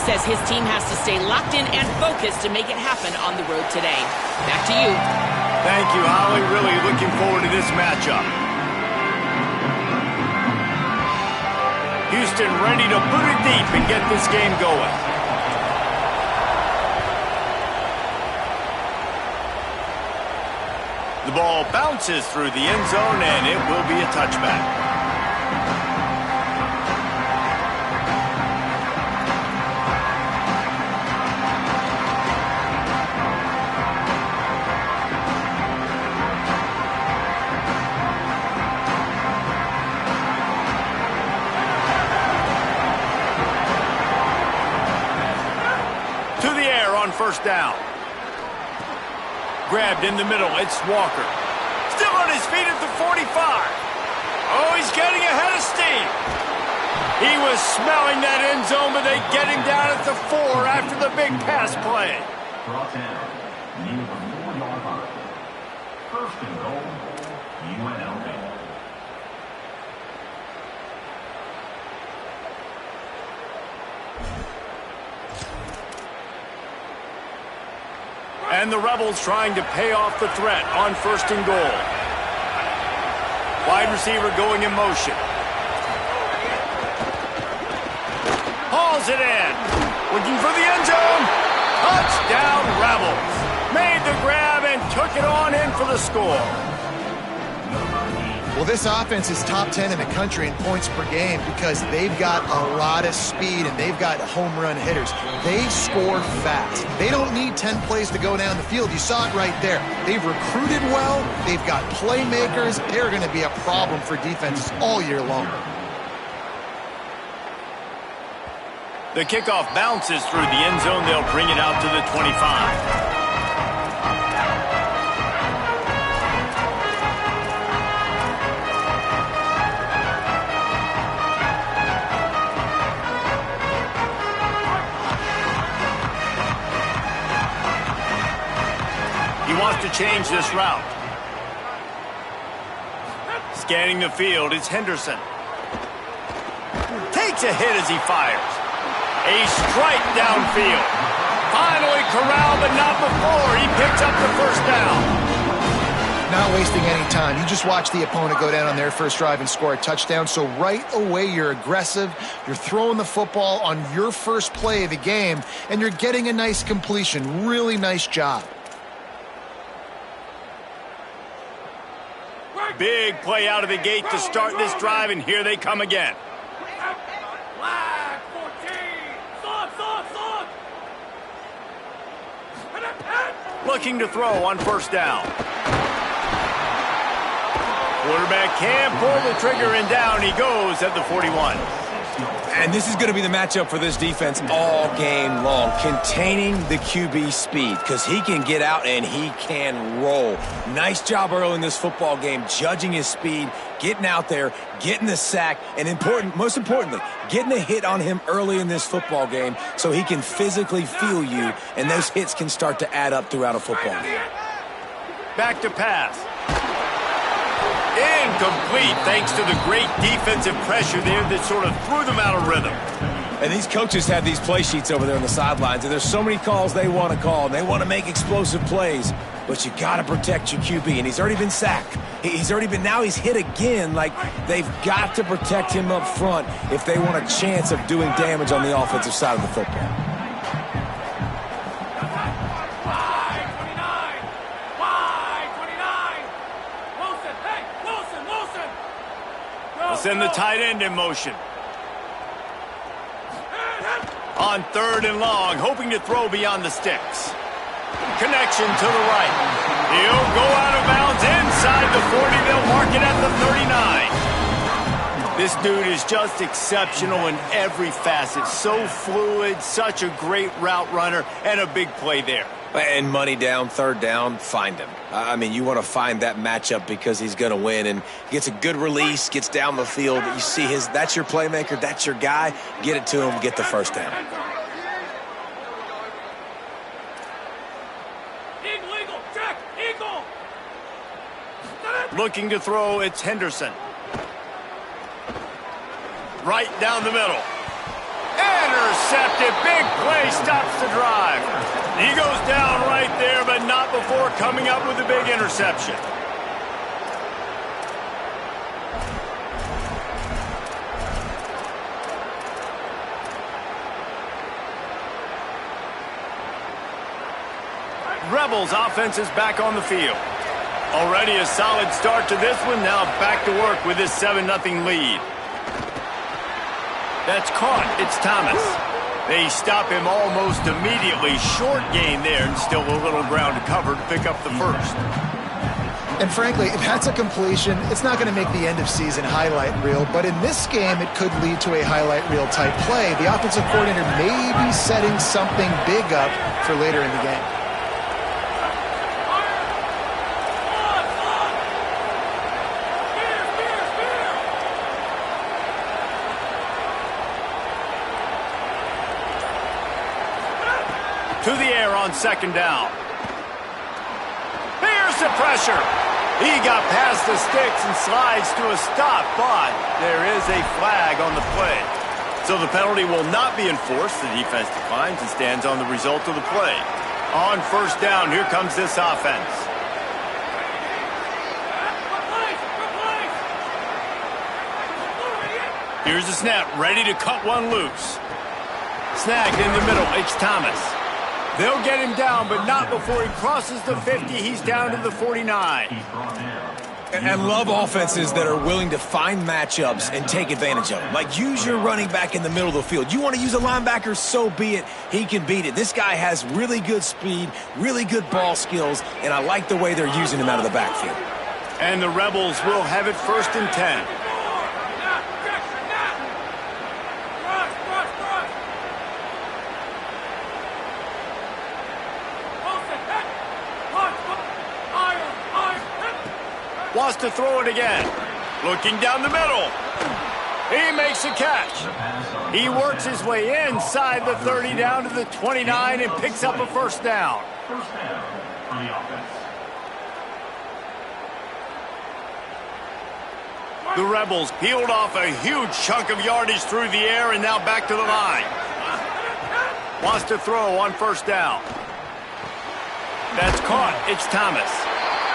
says his team has to stay locked in and focused to make it happen on the road today. Back to you. Thank you, Holly. Really looking forward to this matchup. Houston ready to boot it deep and get this game going. The ball bounces through the end zone, and it will be a touchback. To the air on first down. Grabbed in the middle, it's Walker. Still on his feet at the 45. Oh, he's getting ahead of steam. He was smelling that end zone, but they get him down at the 4 after the big pass play. First and goal, UNLV. And the Rebels trying to pay off the threat on first and goal. Wide receiver going in motion. Hauls it in. Looking for the end zone. Touchdown, Rebels. Made the grab and took it on in for the score. Well, this offense is top 10 in the country in points per game because they've got a lot of speed and they've got home run hitters. They score fast. They don't need 10 plays to go down the field. You saw it right there. They've recruited well. They've got playmakers. They're going to be a problem for defenses all year long. The kickoff bounces through the end zone. They'll bring it out to the 25. Wants to change this route. Scanning the field, it's Henderson. Takes a hit as he fires. A strike downfield. Finally corralled, but not before. He picks up the first down. Not wasting any time. You just watch the opponent go down on their first drive and score a touchdown. So right away, you're aggressive. You're throwing the football on your first play of the game, and you're getting a nice completion. Really nice job. Big play out of the gate to start this drive, and here they come again. Looking to throw on first down. Quarterback can't pull the trigger, and down he goes at the 41. And this is going to be the matchup for this defense all game long, containing the QB speed, because he can get out and he can roll. Nice job early in this football game, judging his speed, getting out there, getting the sack, and most importantly, getting a hit on him early in this football game so he can physically feel you, and those hits can start to add up throughout a football game. Back to pass. Incomplete, thanks to the great defensive pressure there that sort of threw them out of rhythm. And these coaches have these play sheets over there on the sidelines, and there's so many calls they want to call, and they want to make explosive plays. But you got to protect your QB, and he's already been sacked. Now he's hit again. Like, they've got to protect him up front if they want a chance of doing damage on the offensive side of the football. Send the tight end in motion. On third and long, hoping to throw beyond the sticks. Connection to the right. He'll go out of bounds inside the 40. They'll mark it at the 39. This dude is just exceptional in every facet. So fluid, such a great route runner, and a big play there. And money down, third down, find him. I mean, you want to find that matchup because he's going to win, and gets a good release, gets down the field. You see that's your playmaker, that's your guy. Get it to him, get the first down. Eagle, check, eagle. Looking to throw, it's Henderson. Right down the middle. Intercepted. intercepted. Big play stops the drive. He goes down right there, but not before coming up with a big interception. Rebels offense is back on the field. Already a solid start to this one. Now back to work with this 7-0 lead. That's caught. It's Thomas. They stop him almost immediately. Short gain there, and still a little ground to cover to pick up the first. And frankly, if that's a completion, it's not going to make the end of season highlight reel, but in this game, it could lead to a highlight reel type play. The offensive coordinator may be setting something big up for later in the game. To the air on second down. Here's the pressure. He got past the sticks and slides to a stop, but there is a flag on the play. So the penalty will not be enforced. The defense declines and stands on the result of the play. On first down, here comes this offense. Here's the snap, ready to cut one loose. Snagged in the middle, it's Thomas. They'll get him down, but not before he crosses the 50. He's down to the 49. And love offenses that are willing to find matchups and take advantage of them. Like, use your running back in the middle of the field. You want to use a linebacker, so be it. He can beat it. This guy has really good speed, really good ball skills, and I like the way they're using him out of the backfield. And the Rebels will have it 1st and 10. Wants to throw it again. Looking down the middle. He makes a catch. He works his way inside the 30 down to the 29 and picks up a first down. First down for the offense. The Rebels peeled off a huge chunk of yardage through the air and now back to the line. Wants to throw on first down. That's caught. It's Thomas.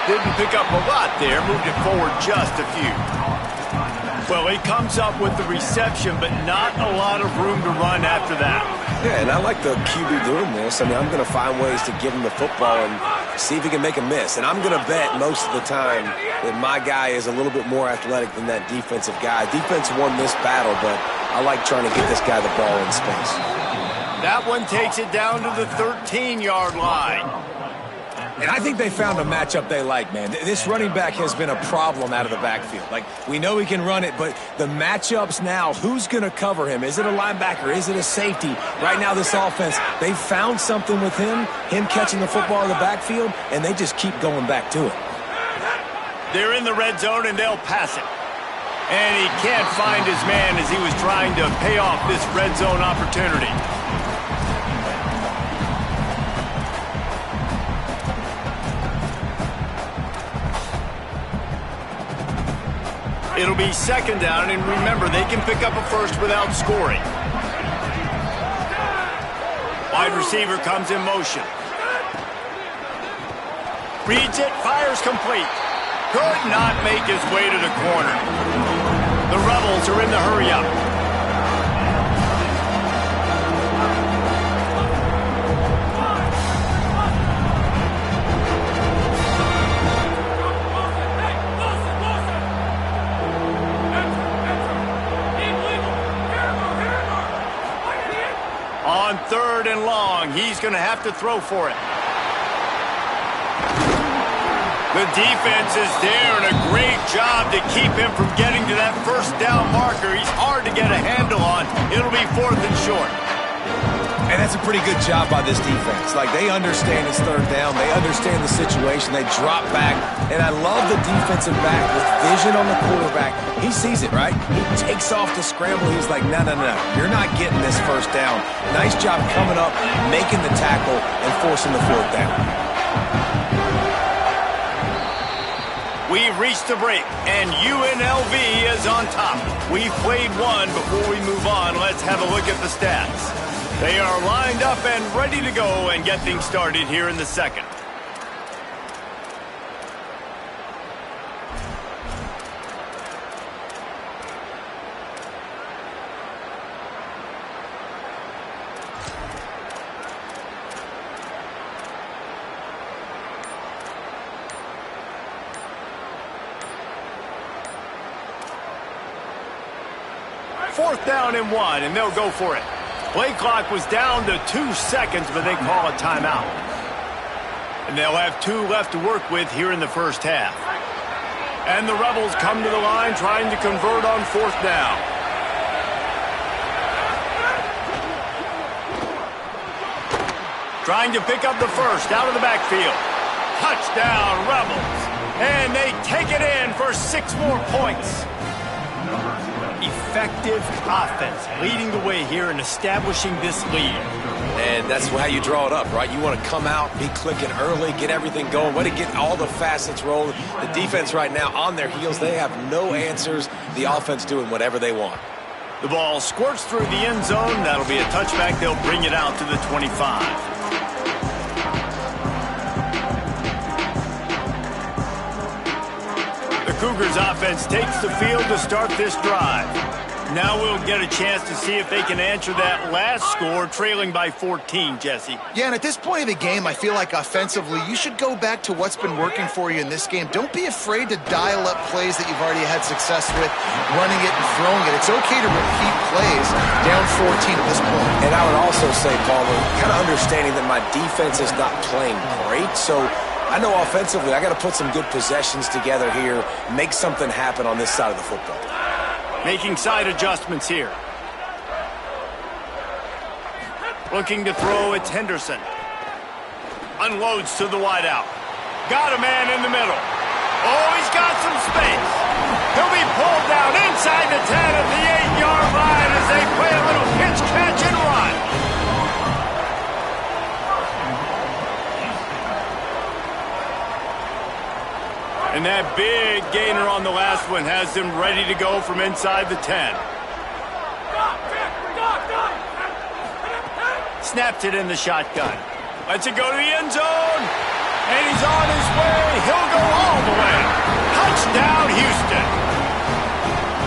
Didn't pick up a lot there, moved it forward just a few. Well, he comes up with the reception, but not a lot of room to run after that. Yeah, and I like the QB doing this. I mean, I'm going to find ways to give him the football and see if he can make a miss. And I'm going to bet most of the time that my guy is a little bit more athletic than that defensive guy. Defense won this battle, but I like trying to get this guy the ball in space. That one takes it down to the 13-yard line. And I think they found a matchup they like, man. This running back has been a problem out of the backfield. Like, we know he can run it, but the matchups now, who's going to cover him? Is it a linebacker? Is it a safety? Right now, this offense, they found something with him catching the football in the backfield, and they just keep going back to it. They're in the red zone, and they'll pass it. And he can't find his man as he was trying to pay off this red zone opportunity. It'll be second down, and remember, they can pick up a first without scoring. Wide receiver comes in motion. Reads it, fires complete. Could not make his way to the corner. The Rebels are in the hurry-up. On 3rd and long, he's going to have to throw for it. The defense is there, and a great job to keep him from getting to that first down marker. He's hard to get a handle on. It'll be 4th and short. And that's a pretty good job by this defense. Like, they understand it's 3rd down. They understand the situation. They drop back. And I love the defensive back with vision on the quarterback. He sees it, right? He takes off the scramble. He's like, no. You're not getting this first down. Nice job coming up, making the tackle, and forcing the 4th down. We've reached the break, and UNLV is on top. We've played one. Before we move on, let's have a look at the stats. They are lined up and ready to go and get things started here in the second. Fourth down and 1, and they'll go for it. Play clock was down to 2 seconds, but they call a timeout. And they'll have 2 left to work with here in the first half. And the Rebels come to the line trying to convert on 4th down. Trying to pick up the first out of the backfield. Touchdown, Rebels. And they take it in for 6 more points. Effective offense leading the way here and establishing this lead. And that's how you draw it up, right? You want to come out, be clicking early, get everything going, way to get all the facets rolling. The defense right now on their heels, they have no answers. The offense doing whatever they want. The ball squirts through the end zone. That'll be a touchback. They'll bring it out to the 25. The Cougars offense takes the field to start this drive. Now we'll get a chance to see if they can answer that last score, trailing by 14, Jesse. Yeah, and at this point of the game, I feel like offensively, you should go back to what's been working for you in this game. Don't be afraid to dial up plays that you've already had success with, running it and throwing it. It's okay to repeat plays down 14 at this point. And I would also say, Paul, kind of understanding that my defense is not playing great, so I know offensively I got to put some good possessions together here, make something happen on this side of the football. Making side adjustments here. Looking to throw, it's Henderson. Unloads to the wideout. Got a man in the middle. Oh, he's got some space. He'll be pulled down inside the 10 at the 8-yard line as they play a little pitch, catch, and run. And that big gainer on the last one has them ready to go from inside the 10. Snaps it in the shotgun. Lets it go to the end zone. And he's on his way. He'll go all the way. Touchdown, Houston.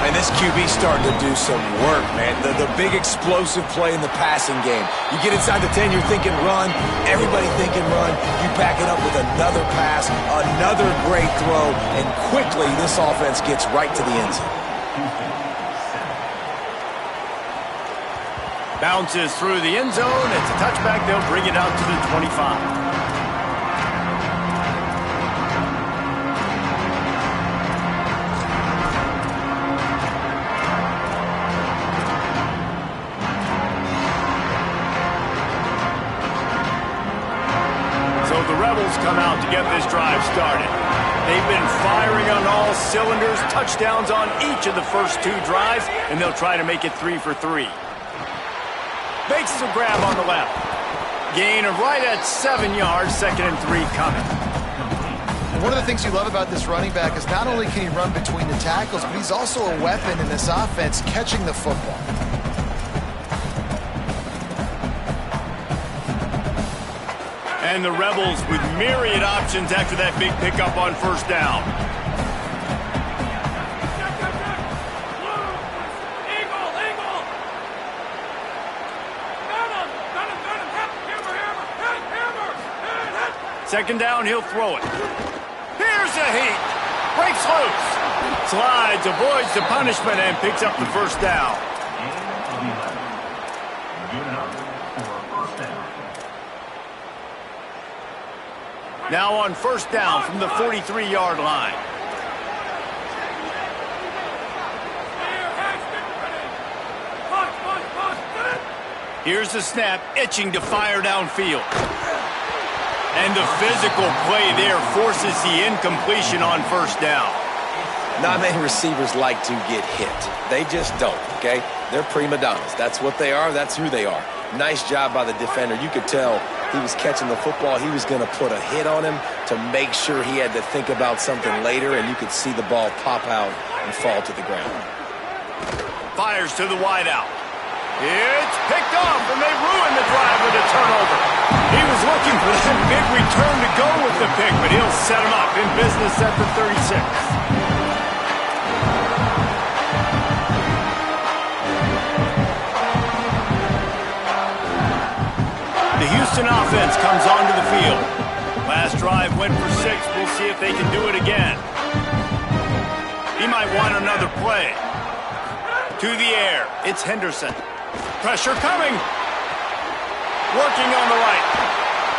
And this QB starting to do some work, man. The big explosive play in the passing game. You get inside the 10, you're thinking run. Everybody thinking run. You back it up with another pass, another great throw, and quickly this offense gets right to the end zone. Bounces through the end zone. It's a touchback. They'll bring it out to the 25. Come out to get this drive started. They've been firing on all cylinders, touchdowns on each of the first 2 drives, and they'll try to make it 3 for 3. Makes the grab on the left. Gain of right at 7 yards, 2nd and 3 coming. One of the things you love about this running back is not only can he run between the tackles, but he's also a weapon in this offense catching the football. And the Rebels with myriad options after that big pickup on 1st down. Second down, he'll throw it. Here's a heat. Breaks loose. Slides, avoids the punishment, and picks up the 1st down. Now on 1st down from the 43-yard line. Here's the snap, itching to fire downfield. And the physical play there forces the incompletion on 1st down. Not many receivers like to get hit. They just don't, okay? They're prima donnas. That's what they are. That's who they are. Nice job by the defender. You could tell he was catching the football. He was going to put a hit on him to make sure he had to think about something later, and you could see the ball pop out and fall to the ground. Fires to the wideout. It's picked off, and they ruin the drive with a turnover. He was looking for that big return to go with the pick, but he'll set him up in business at the 36. The Houston offense comes onto the field. Last drive went for 6. We'll see if they can do it again. He might want another play. To the air. It's Henderson. Pressure coming. Working on the right.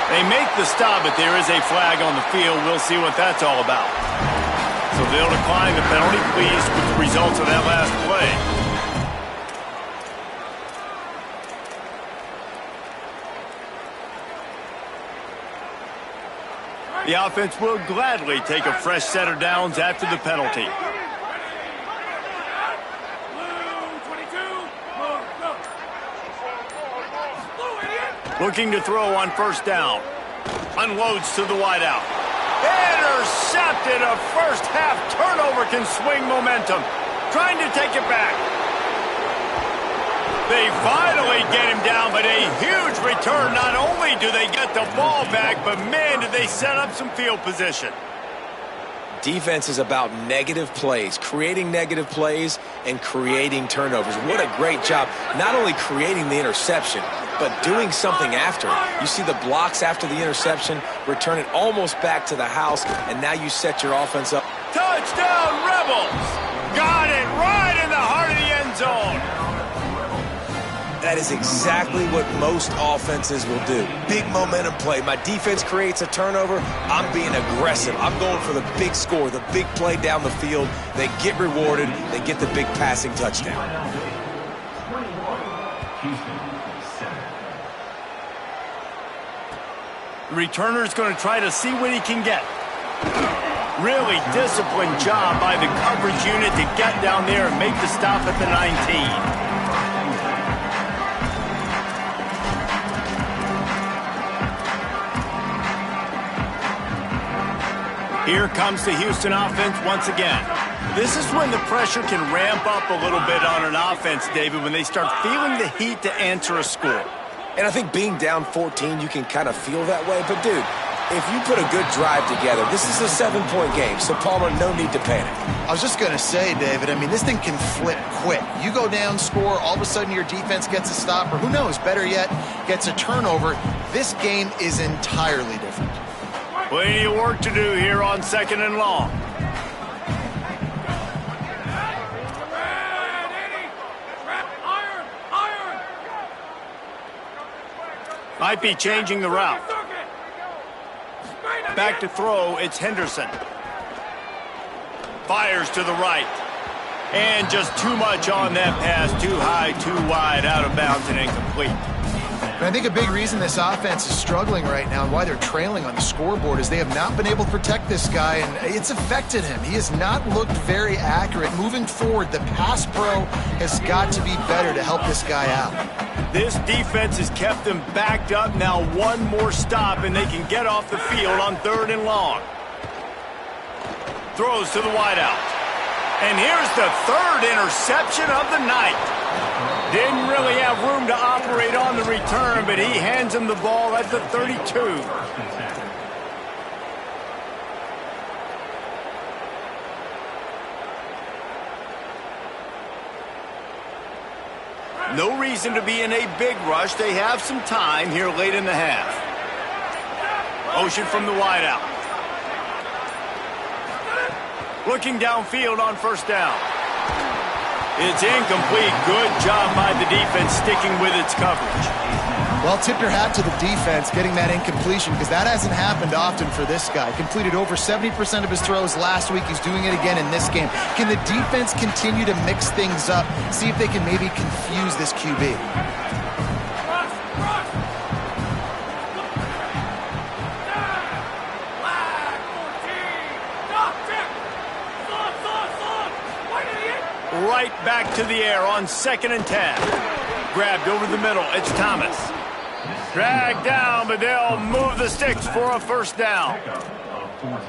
They make the stop, but there is a flag on the field. We'll see what that's all about. So they'll decline the penalty, pleased with the results of that last play. The offense will gladly take a fresh set of downs after the penalty. Looking to throw on first down. Unloads to the wideout. Intercepted. A first half turnover can swing momentum. Trying to take it back. They finally get him down, but a huge return. Not only do they get the ball back, but man, did they set up some field position. Defense is about negative plays, creating negative plays and creating turnovers. What a great job, not only creating the interception, but doing something after it. You see the blocks after the interception, return it almost back to the house, and now you set your offense up. Touchdown, Rebels! Got it right in the heart of the end zone. That is exactly what most offenses will do. Big momentum play. My defense creates a turnover. I'm being aggressive. I'm going for the big score, the big play down the field. They get rewarded. They get the big passing touchdown. The returner's going to try to see what he can get. Really disciplined job by the coverage unit to get down there and make the stop at the 19. Here comes the Houston offense once again. This is when the pressure can ramp up a little bit on an offense, David, when they start feeling the heat to answer a score. And I think being down 14, you can kind of feel that way. But, dude, if you put a good drive together, this is a 7-point game. So, Palmer, no need to panic. I was just going to say, David, I mean, this thing can flip quick. You go down, score, all of a sudden your defense gets a stop, or who knows, better yet, gets a turnover. This game is entirely different. Plenty of work to do here on 2nd and long. Might be changing the route. Back to throw, it's Henderson. Fires to the right. And just too much on that pass. Too high, too wide, out of bounds and incomplete. And I think a big reason this offense is struggling right now and why they're trailing on the scoreboard is they have not been able to protect this guy, and it's affected him. He has not looked very accurate. Moving forward, the pass pro has got to be better to help this guy out. This defense has kept them backed up. Now one more stop, and they can get off the field on 3rd and long. Throws to the wideout. And here's the 3rd interception of the night. Didn't really have room to operate on the return, but he hands him the ball at the 32. No reason to be in a big rush. They have some time here late in the half. Motion from the wideout. Looking downfield on first down. It's incomplete. Good job by the defense sticking with its coverage. Well, tip your hat to the defense getting that incompletion, because that hasn't happened often for this guy. Completed over 70% of his throws last week. He's doing it again in this game. Can the defense continue to mix things up, see if they can maybe confuse this QB? Right back to the air on 2nd and 10. Grabbed over the middle. It's Thomas. Dragged down, but they'll move the sticks for a first down.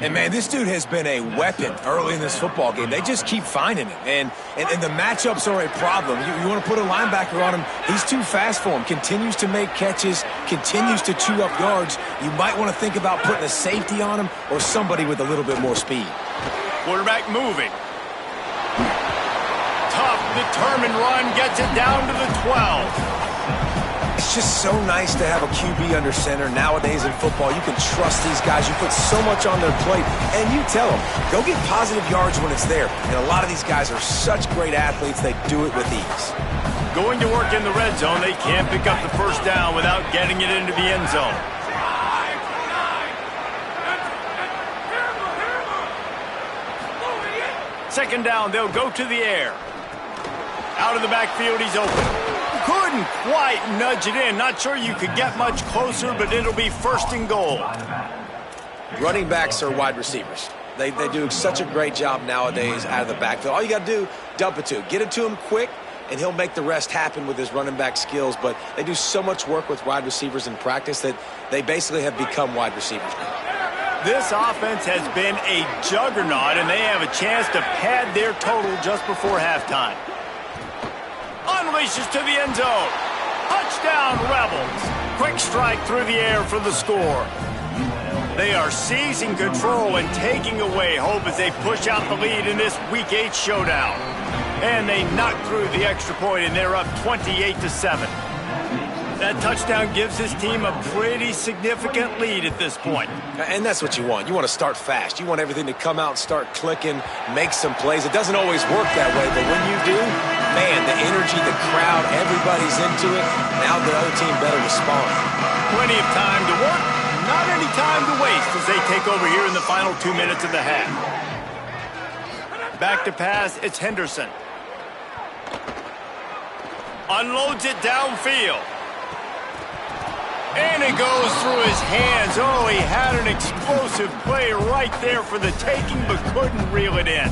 And, man, this dude has been a weapon early in this football game. They just keep finding him. And the matchups are a problem. You want to put a linebacker on him, he's too fast for him. Continues to make catches, continues to chew up yards. You might want to think about putting a safety on him or somebody with a little bit more speed. Quarterback moving. Tough, determined run, gets it down to the 12. It's just so nice to have a QB under center. Nowadays in football, you can trust these guys. You put so much on their plate, and you tell them, go get positive yards when it's there. And a lot of these guys are such great athletes, they do it with ease. Going to work in the red zone, they can't pick up the first down without getting it into the end zone. Second down, they'll go to the air. Out of the backfield, he's open. Couldn't quite nudge it in. Not sure you could get much closer, but it'll be first and goal. Running backs are wide receivers. They do such a great job nowadays out of the backfield. All you got to do, dump it to him. Get it to him quick, and he'll make the rest happen with his running back skills. But they do so much work with wide receivers in practice that they basically have become wide receivers now. This offense has been a juggernaut, and they have a chance to pad their total just before halftime. Unleashes to the end zone. Touchdown, Rebels. Quick strike through the air for the score. They are seizing control and taking away hope as they push out the lead in this Week 8 showdown. And they knock through the extra point, and they're up 28-7. That touchdown gives his team a pretty significant lead at this point. And that's what you want. You want to start fast. You want everything to come out and start clicking, make some plays. It doesn't always work that way, but when you do, man, the energy, the crowd, everybody's into it. Now the other team better respond. Plenty of time to work, not any time to waste as they take over here in the final 2 minutes of the half. Back to pass, it's Henderson. Unloads it downfield. And it goes through his hands. Oh, he had an explosive play right there for the taking, but couldn't reel it in.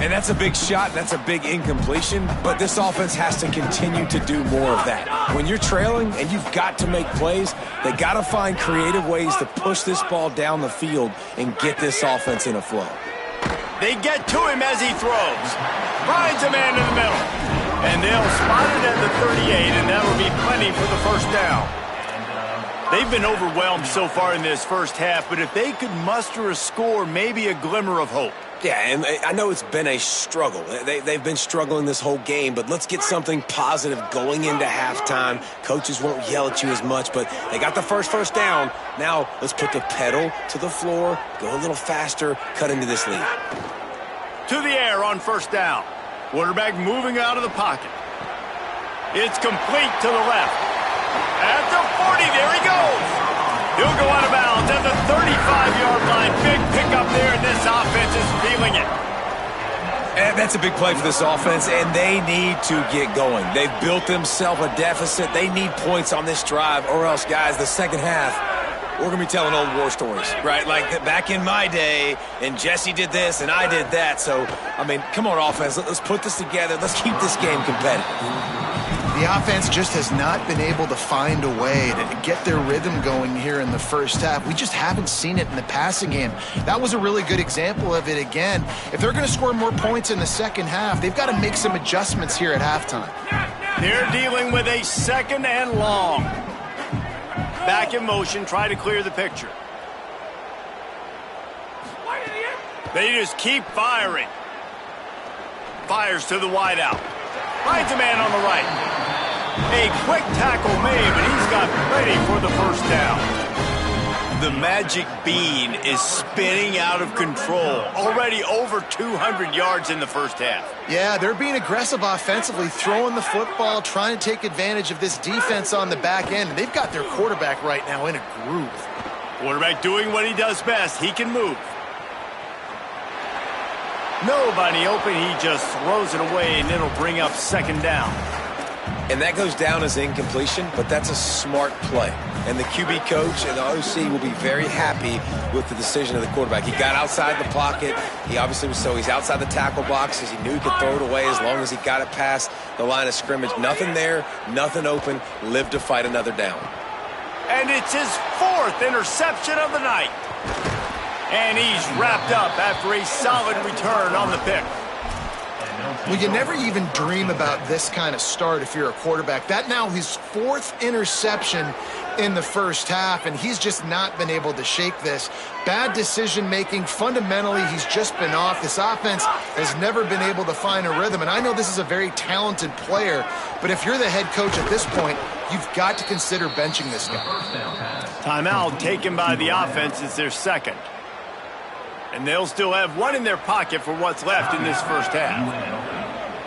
And that's a big shot, that's a big incompletion, but this offense has to continue to do more of that. When you're trailing and you've got to make plays, they got to find creative ways to push this ball down the field and get this offense in a flow. They get to him as he throws. Finds a man in the middle. And they'll spot it at the 38, and that'll be plenty for the first down. They've been overwhelmed so far in this first half, but if they could muster a score, maybe a glimmer of hope. Yeah, and I know it's been a struggle. They've been struggling this whole game, but let's get something positive going into halftime. Coaches won't yell at you as much, but they got the first down. Now let's put the pedal to the floor, go a little faster, cut into this lead. To the air on first down. Quarterback moving out of the pocket. It's complete to the left. At the 40, there he goes. He'll go out of bounds at the 35-yard line. Big pickup there, and this offense is feeling it. And that's a big play for this offense, and they need to get going. They've built themselves a deficit. They need points on this drive, or else, guys, the second half, we're going to be telling old war stories, right? Like back in my day, and Jesse did this, and I did that. So, I mean, come on, offense. Let's put this together. Let's keep this game competitive. The offense just has not been able to find a way to get their rhythm going here in the first half. We just haven't seen it in the passing game. That was a really good example of it again. If they're going to score more points in the second half, they've got to make some adjustments here at halftime. They're dealing with a second and long. Back in motion, try to clear the picture. They just keep firing. Fires to the wideout. Finds a man on the right. A quick tackle made, but he's got plenty for the first down. The magic bean is spinning out of control. Already over 200 yards in the first half. Yeah, they're being aggressive offensively, throwing the football, trying to take advantage of this defense on the back end. And they've got their quarterback right now in a groove. Quarterback doing what he does best. He can move. Nobody open. He just throws it away, and it'll bring up second down. And that goes down as incompletion, but that's a smart play. And the QB coach and the OC will be very happy with the decision of the quarterback. He got outside the pocket. He obviously was he's outside the tackle boxes. He knew he could throw it away as long as he got it past the line of scrimmage. Nothing there, nothing open. Lived to fight another down. And it's his fourth interception of the night. And he's wrapped up after a solid return on the pick. Well, you never even dream about this kind of start if you're a quarterback. That now his 4th interception in the first half, and he's just not been able to shake this. Bad decision-making. Fundamentally, he's just been off. This offense has never been able to find a rhythm, and I know this is a very talented player, but if you're the head coach at this point, you've got to consider benching this guy. Timeout taken by the offense is their second. And they'll still have one in their pocket for what's left in this first half.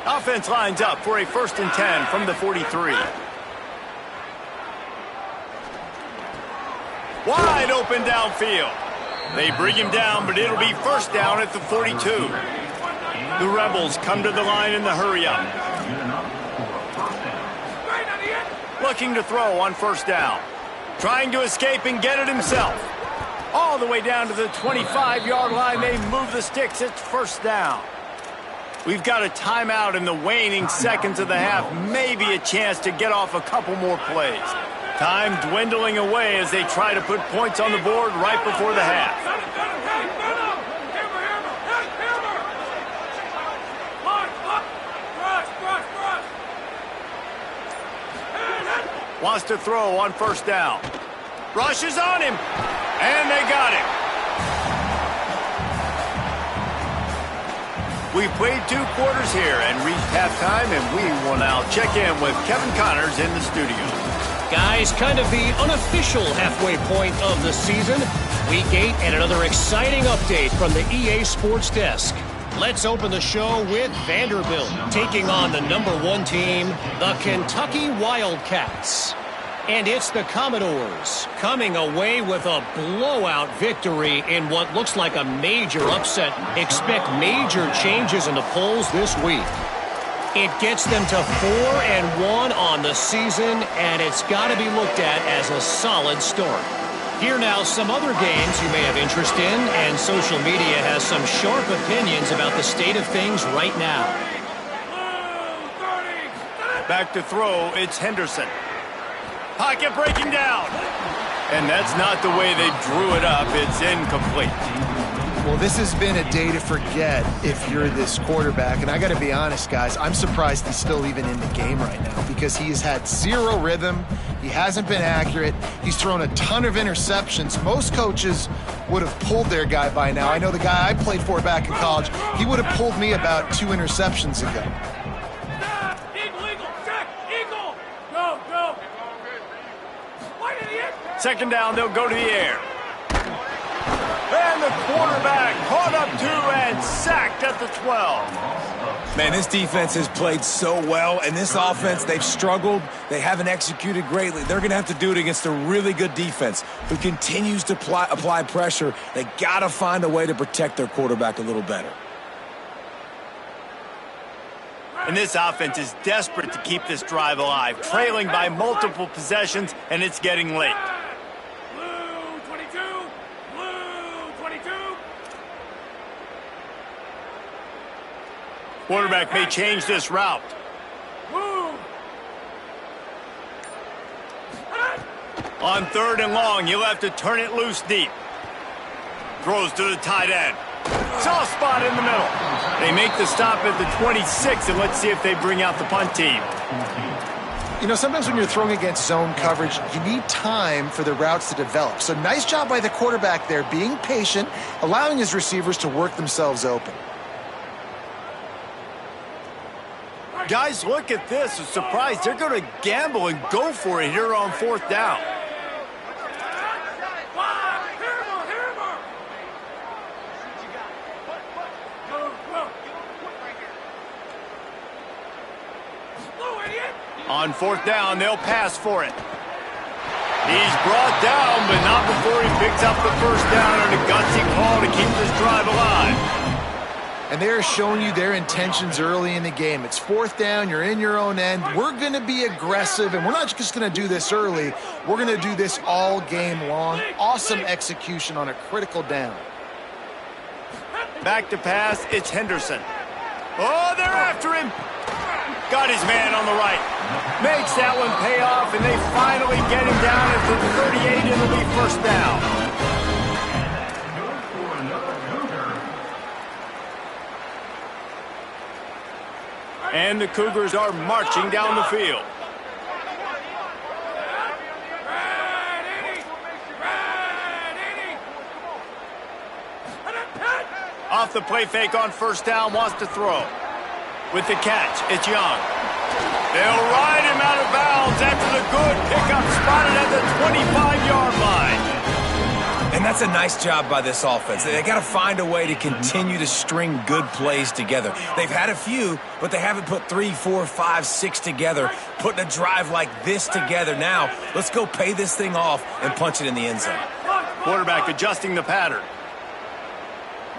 Offense lines up for a 1st and 10 from the 43. Wide open downfield. They bring him down, but it'll be 1st down at the 42. The Rebels come to the line in the hurry-up. Looking to throw on 1st down. Trying to escape and get it himself. All the way down to the 25-yard line. They move the sticks. It's 1st down. We've got a timeout in the waning seconds of the half. Maybe a chance to get off a couple more plays. Time dwindling away as they try to put points on the board right before the half. Wants to throw on 1st down. Rushes on him. And they got him. We played 2 quarters here and reached halftime, and we will now check in with Kevin Connors in the studio. Guys, kind of the unofficial halfway point of the season. Week 8 and another exciting update from the EA Sports Desk. Let's open the show with Vanderbilt taking on the #1 team, the Kentucky Wildcats. And it's the Commodores coming away with a blowout victory in what looks like a major upset. Expect major changes in the polls this week. It gets them to 4-1 on the season, and it's got to be looked at as a solid start. Here now, some other games you may have interest in, and social media has some sharp opinions about the state of things right now. Back to throw, it's Henderson. Pocket breaking down. And that's not the way they drew it up. It's incomplete. Well, this has been a day to forget if you're this quarterback. And I got to be honest, guys, I'm surprised he's still even in the game right now because he has had 0 rhythm. He hasn't been accurate. He's thrown a ton of interceptions. Most coaches would have pulled their guy by now. I know the guy I played for back in college, he would have pulled me about 2 interceptions ago. Second down, they'll go to the air. And the quarterback caught up 2 and sacked at the 12. Man, this defense has played so well, and this offense, they've struggled. They haven't executed greatly. They're going to have to do it against a really good defense who continues to apply pressure. They got to find a way to protect their quarterback a little better. And this offense is desperate to keep this drive alive, trailing by multiple possessions, and it's getting late. Quarterback may change this route. On 3rd and long, he'll have to turn it loose deep. Throws to the tight end. Soft spot in the middle. They make the stop at the 26, and let's see if they bring out the punt team. You know, sometimes when you're throwing against zone coverage, you need time for the routes to develop. So nice job by the quarterback there, being patient, allowing his receivers to work themselves open. Guys, look at this. I'm surprised they're going to gamble and go for it here on 4th down. On 4th down, they'll pass for it. He's brought down, but not before he picks up the 1st down and a gutsy call to keep this drive alive. And they're showing you their intentions early in the game. It's 4th down, you're in your own end. We're going to be aggressive, and we're not just going to do this early. We're going to do this all game long. Awesome execution on a critical down. Back to pass, it's Henderson. Oh, they're after him. Got his man on the right. Makes that one pay off, and they finally get him down at the 38. It'll be 1st down. And the Cougars are marching down the field. Off the play fake on first down, wants to throw. With the catch, it's Young. They'll ride him out of bounds after the good pickup spotted at the 25-yard line. And that's a nice job by this offense. They got to find a way to continue to string good plays together. They've had a few, but they haven't put 3, 4, 5, 6 together, putting a drive like this together. Now, let's go pay this thing off and punch it in the end zone. Quarterback adjusting the pattern.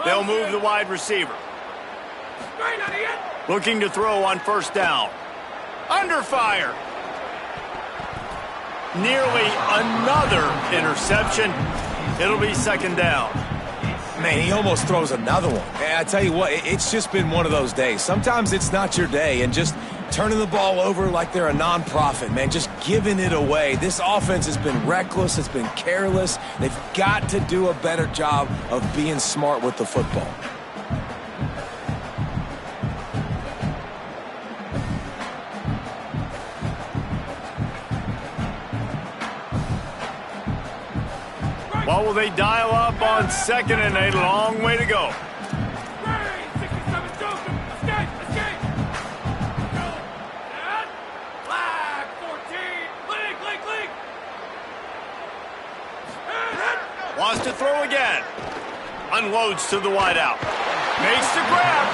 They'll move the wide receiver. Looking to throw on first down. Under fire. Nearly another interception. It'll be second down. Man, he almost throws another one. And I tell you what, it's just been one of those days. Sometimes it's not your day, and just turning the ball over like they're a nonprofit, man, just giving it away. This offense has been reckless. It's been careless. They've got to do a better job of being smart with the football. What will they dial up on second and a long way to go? Wants to throw again. Unloads to the wideout. Makes the grab.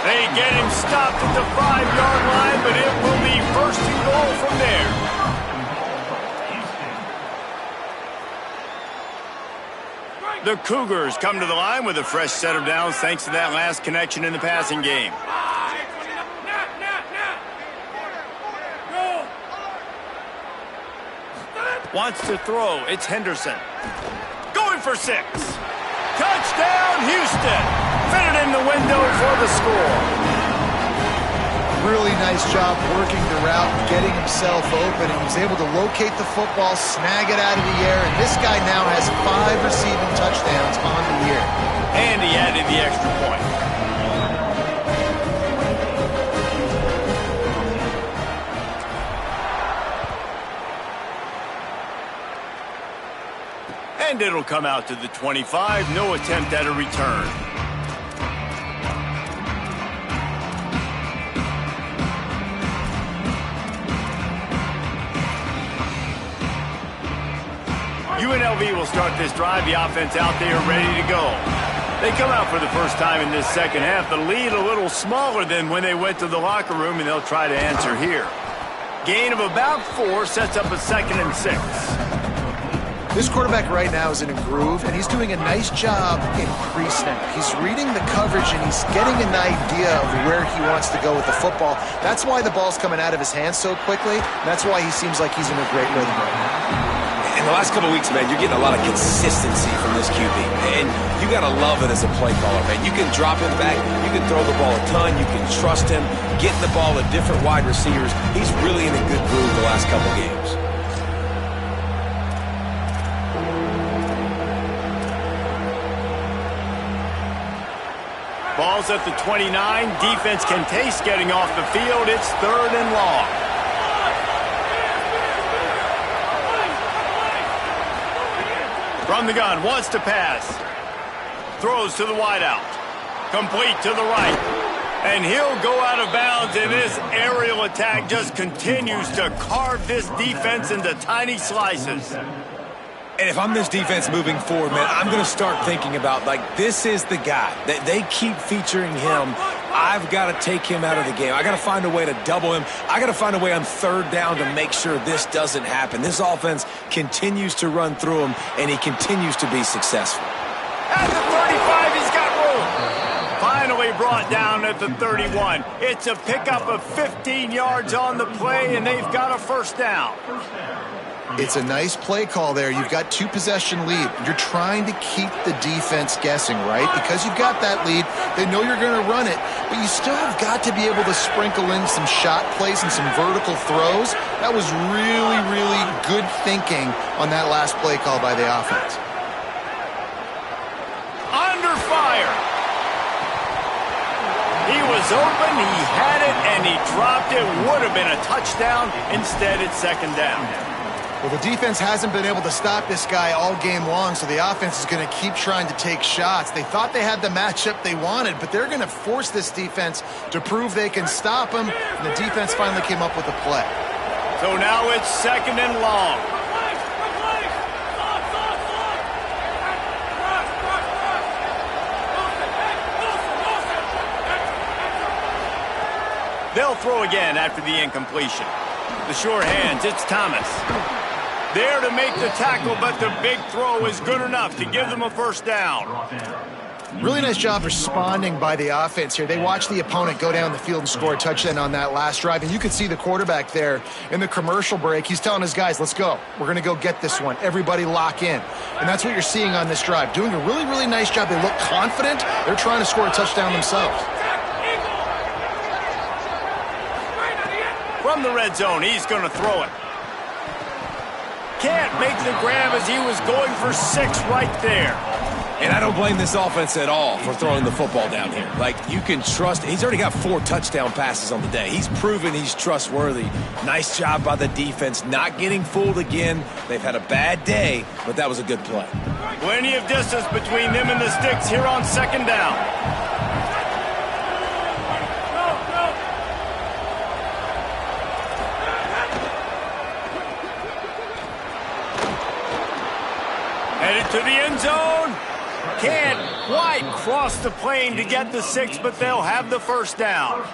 They get him stopped at the 5-yard line, but it will be first and goal from there. The Cougars come to the line with a fresh set of downs thanks to that last connection in the passing game. Wants to throw. It's Henderson. Going for 6. Touchdown, Houston. Fitted in the window for the score. Really nice job working the route, getting himself open, and he was able to locate the football, snag it out of the air, and this guy now has 5 receiving touchdowns on the year. And he added the extra point. And it'll come out to the 25. No attempt at a return. UNLV will start this drive. The offense out there ready to go. They come out for the first time in this second half. The lead a little smaller than when they went to the locker room, and they'll try to answer here. Gain of about 4 sets up a 2nd and 6. This quarterback right now is in a groove, and he's doing a nice job in pre-snap. He's reading the coverage, and he's getting an idea of where he wants to go with the football. That's why the ball's coming out of his hands so quickly. That's why he seems like he's in a great rhythm right now. In the last couple of weeks, man, you're getting a lot of consistency from this QB. And you got to love it as a play caller, man. You can drop him back. You can throw the ball a ton. You can trust him. Getting the ball to different wide receivers. He's really in a good groove the last couple games. Ball's at the 29. Defense can taste getting off the field. It's 3rd and long. From the gun, wants to pass. Throws to the wideout. Complete to the right. And he'll go out of bounds, and this aerial attack just continues to carve this defense into tiny slices. And if I'm this defense moving forward, man, I'm going to start thinking about, like, this is the guy. They keep featuring him. I've got to take him out of the game. I got to find a way to double him. I got to find a way on 3rd down to make sure this doesn't happen. This offense continues to run through him, and he continues to be successful. At the 35, he's got room. Finally brought down at the 31. It's a pickup of 15 yards on the play, and they've got a 1st down. It's a nice play call there. You've got 2-possession lead. You're trying to keep the defense guessing, right? Because you've got that lead. They know you're going to run it, but you still have got to be able to sprinkle in some shot plays and some vertical throws. That was really, really good thinking on that last play call by the offense. Under fire. He was was open, he had it, and he dropped it. Would have been a touchdown. Instead, it's second down. Well, the defense hasn't been able to stop this guy all game long, so the offense is going to keep trying to take shots. They thought they had the matchup they wanted, but they're going to force this defense to prove they can stop him, and the defense finally came up with a play. So now it's second and long. They'll throw again after the incompletion. The sure hands, it's Thomas. There to make the tackle, but the big throw is good enough to give them a first down. Really nice job responding by the offense here. They watched the opponent go down the field and score a touchdown on that last drive, and you could see the quarterback there in the commercial break. He's telling his guys, let's go. We're going to go get this one. Everybody lock in. And that's what you're seeing on this drive. Doing a really, really nice job. They look confident. They're trying to score a touchdown themselves. From the red zone, he's going to throw it. Can't make the grab as he was going for 6 right there. And I don't blame this offense at all for throwing the football down here. Like, you can trust. He's already got 4 touchdown passes on the day. He's proven he's trustworthy. Nice job by the defense, not getting fooled again. They've had a bad day, but that was a good play. Plenty of distance between them and the sticks here on second down. Headed to the end zone. Can't quite cross the plane to get the 6, but they'll have the first down.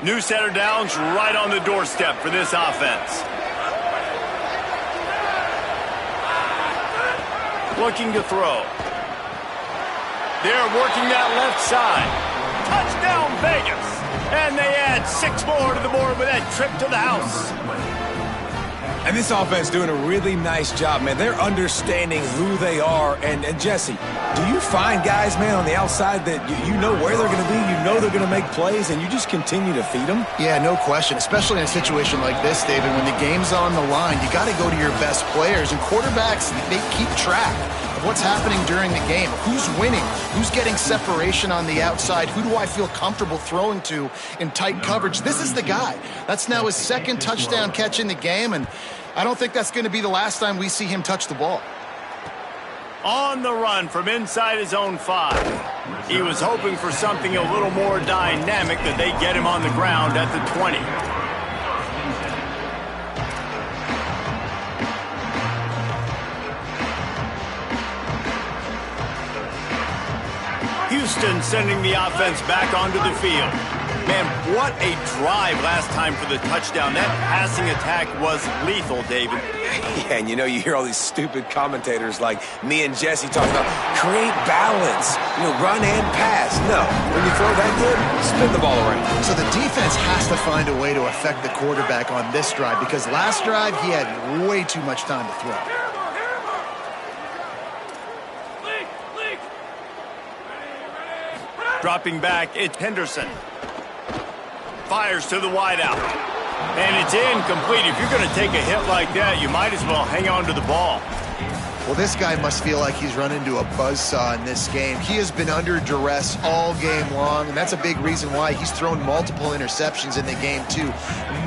New set of downs right on the doorstep for this offense. Looking to throw. They're working that left side. Touchdown, Vegas. And they add 6 more to the board with that trip to the house. And this offense doing a really nice job, man. They're understanding who they are. And Jesse, do you find guys, man, on the outside that you know where they're going to be, you know they're going to make plays, and you just continue to feed them? Yeah, no question, especially in a situation like this, David. When the game's on the line, you got to go to your best players. And quarterbacks, they keep track of what's happening during the game. Who's winning? Who's getting separation on the outside? Who do I feel comfortable throwing to in tight coverage? This is the guy. That's now his 2nd touchdown catch in the game, and I don't think that's going to be the last time we see him touch the ball. On the run from inside his own 5. He was hoping for something a little more dynamic, that they get him on the ground at the 20. Houston sending the offense back onto the field. Man, what a drive last time for the touchdown. That passing attack was lethal, David. Yeah, and you hear all these stupid commentators like me and Jesse talking about create balance, run and pass. No, when you throw that good, spin the ball around. So the defense has to find a way to affect the quarterback on this drive, because last drive he had way too much time to throw. Dropping back, it's Henderson. Fires to the wideout. And it's incomplete. If you're going to take a hit like that, you might as well hang on to the ball. Well, this guy must feel like he's run into a buzzsaw in this game. He has been under duress all game long, and that's a big reason why he's thrown multiple interceptions in the game, too.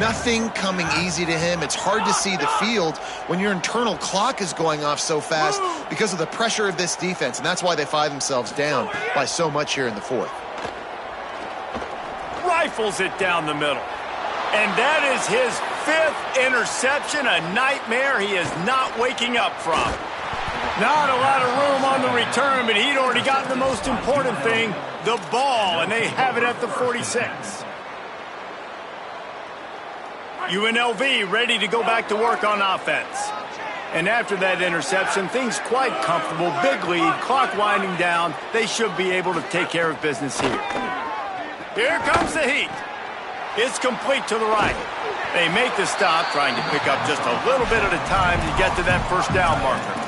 Nothing coming easy to him. It's hard to see the field when your internal clock is going off so fast because of the pressure of this defense, and that's why they find themselves down by so much here in the 4th. Rifles it down the middle. And that is his 5th interception, a nightmare he is not waking up from. Not a lot of room on the return, but he'd already gotten the most important thing, the ball, and they have it at the 46. UNLV ready to go back to work on offense. And after that interception, things quite comfortable. Big lead, clock winding down. They should be able to take care of business here. Here comes the heat. It's complete to the right. They make the stop, trying to pick up just a little bit at a time to get to that first down marker.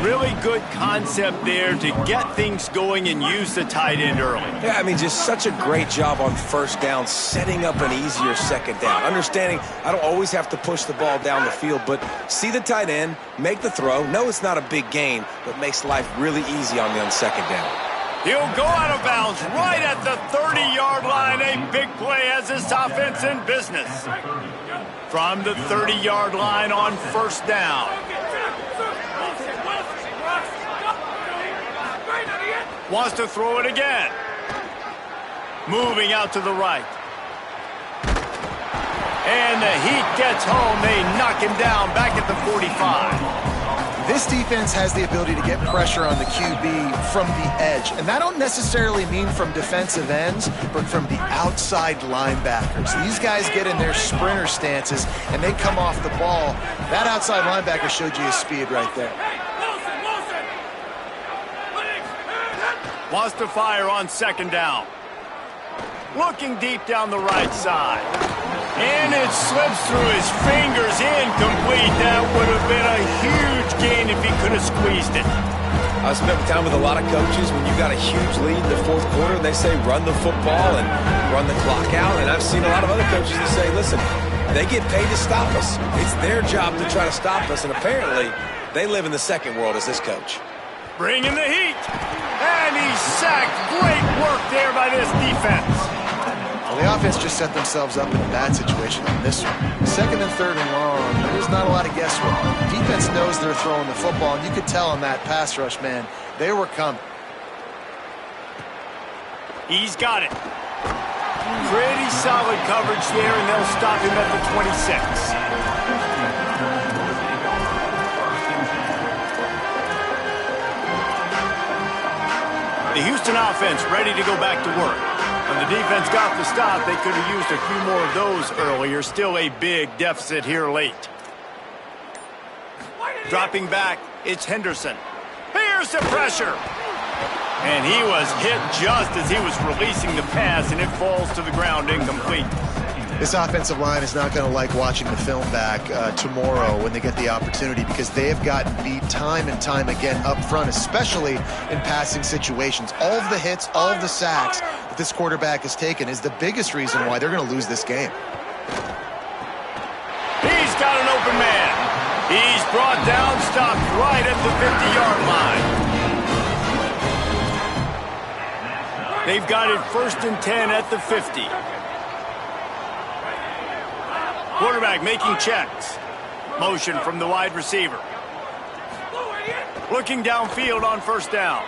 Really good concept there to get things going and use the tight end early. Yeah, I mean, just such a great job on first down, setting up an easier second down. Understanding I don't always have to push the ball down the field, but see the tight end, make the throw. No, it's not a big gain, but makes life really easy on me on second down. He'll go out of bounds right at the 30-yard line. A big play has this offense in business. From the 30-yard line on first down. Wants to throw it again. Moving out to the right. And the Heat gets home. They knock him down back at the 45. This defense has the ability to get pressure on the QB from the edge. And that don't necessarily mean from defensive ends, but from the outside linebackers. These guys get in their sprinter stances, and they come off the ball. That outside linebacker showed you his speed right there. Wants to fire on second down. Looking deep down the right side. And it slips through his fingers, incomplete. That would have been a huge gain if he could have squeezed it. I spent time with a lot of coaches when you got a huge lead in the fourth quarter, they say run the football and run the clock out. And I've seen a lot of other coaches that say, listen, they get paid to stop us. It's their job to try to stop us. And apparently, they live in the second world as this coach. Bringing the heat. And he's sacked. Great work there by this defense. Well, the offense just set themselves up in a bad situation on this one. Second and third and long, there's not a lot of guesswork. Defense knows they're throwing the football, and you could tell on that pass rush, man, they were coming. He's got it. Pretty solid coverage there, and they'll stop him at the 26. The Houston offense ready to go back to work. When the defense got the stop, they could have used a few more of those earlier. Still a big deficit here late. Dropping back, it's Henderson. Here's the pressure. And he was hit just as he was releasing the pass, and it falls to the ground incomplete. This offensive line is not going to like watching the film back tomorrow when they get the opportunity, because they have gotten beat time and time again up front, especially in passing situations. All of the hits, all of the sacks that this quarterback has taken is the biggest reason why they're going to lose this game. He's got an open man. He's brought down, stopped right at the 50-yard line. They've got it 1st and 10 at the 50. Quarterback making checks. Motion from the wide receiver. Looking downfield on first down.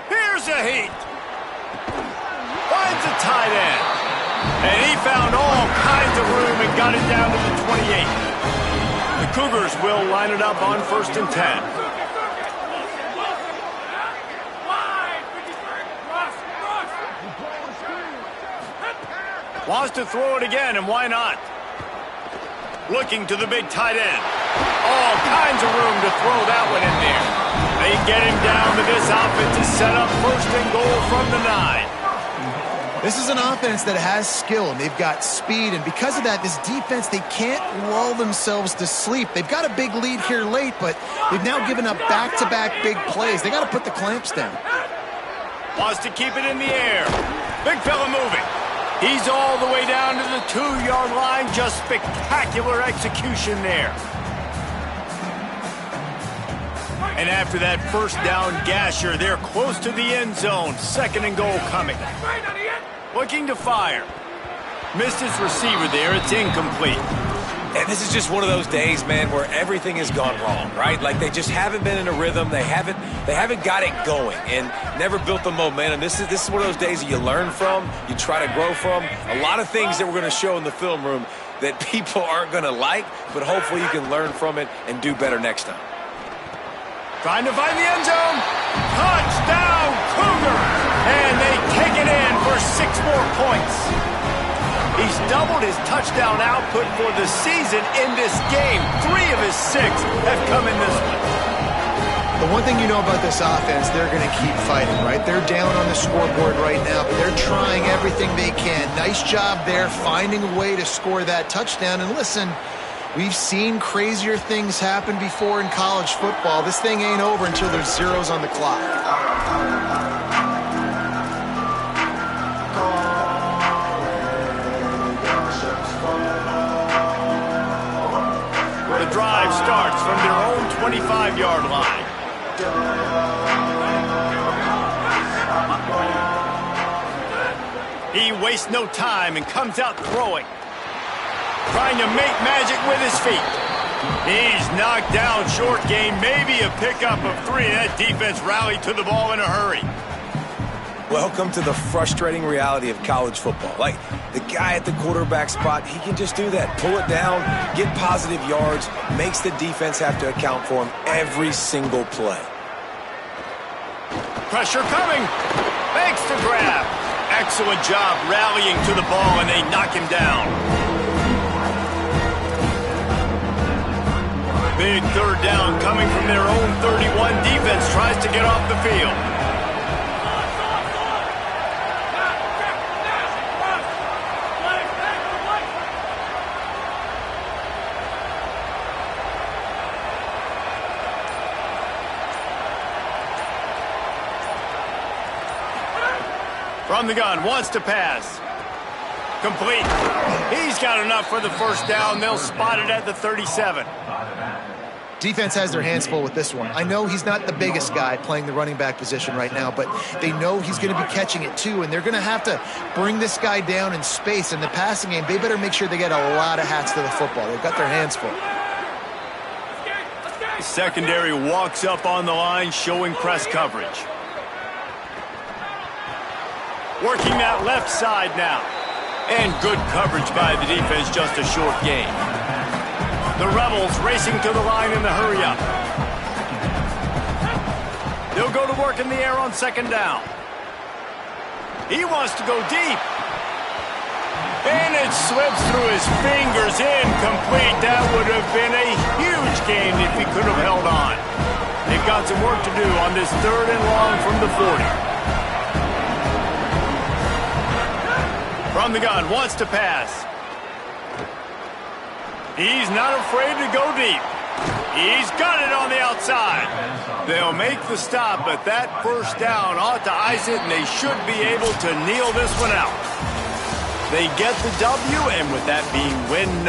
Here's a heat. Finds a tight end. And he found all kinds of room and got it down to the 28. The Cougars will line it up on 1st and 10. Wants to throw it again, and why not? Looking to the big tight end. All kinds of room to throw that one in there. They get him down to this offense to set up 1st and goal from the 9. This is an offense that has skill, and they've got speed, and because of that, this defense, they can't lull themselves to sleep. They've got a big lead here late, but they've now given up back-to-back big plays. They got to put the clamps down. Wants to keep it in the air. Big fella moving. He's all the way down to the 2-yard line. Just spectacular execution there. And after that first down gasher, they're close to the end zone. 2nd and goal coming. Looking to fire. Missed his receiver there. It's incomplete. And this is just one of those days, man, where everything has gone wrong, right? Like they just haven't been in a rhythm. They haven't got it going and never built the momentum. This is one of those days that you learn from, you try to grow from. A lot of things that we're going to show in the film room that people aren't going to like, but hopefully you can learn from it and do better next time. Trying to find the end zone. Touchdown, Cougars! And they take it in for 6 more points. He's doubled his touchdown output for the season in this game. 3 of his 6 have come in this one. The one thing you know about this offense, they're going to keep fighting, right? They're down on the scoreboard right now, but they're trying everything they can. Nice job there, finding a way to score that touchdown. And listen, We've seen crazier things happen before in college football. This thing ain't over until there's zeros on the clock. The drive starts from their own 25-yard line. He wastes no time and comes out throwing. Trying to make magic with his feet. He's knocked down short gain, maybe a pickup of 3. That defense rallied to the ball in a hurry. Welcome to the frustrating reality of college football. Like, the guy at the quarterback spot, he can just do that. Pull it down, get positive yards, makes the defense have to account for him every single play. Pressure coming. Thanks to grab. Excellent job rallying to the ball, and they knock him down. Big third down coming from their own 31. Defense tries to get off the field. From the gun, wants to pass. Complete. He's got enough for the first down. They'll spot it at the 37. Defense has their hands full with this one. I know he's not the biggest guy playing the running back position right now, but they know he's going to be catching it too, and they're going to have to bring this guy down in space. In the passing game, they better make sure they get a lot of hats to the football. They've got their hands full. Secondary walks up on the line, showing press coverage. Working that left side now. And good coverage by the defense, just a short gain. The Rebels racing to the line in the hurry up. They'll go to work in the air on second down. He wants to go deep. And it slips through his fingers, incomplete. That would have been a huge gain if he could have held on. They've got some work to do on this third and long from the 40. From the gun, wants to pass. He's not afraid to go deep. He's got it on the outside. They'll make the stop, but that first down ought to ice it, and they should be able to kneel this one out. They get the W, and with that being win number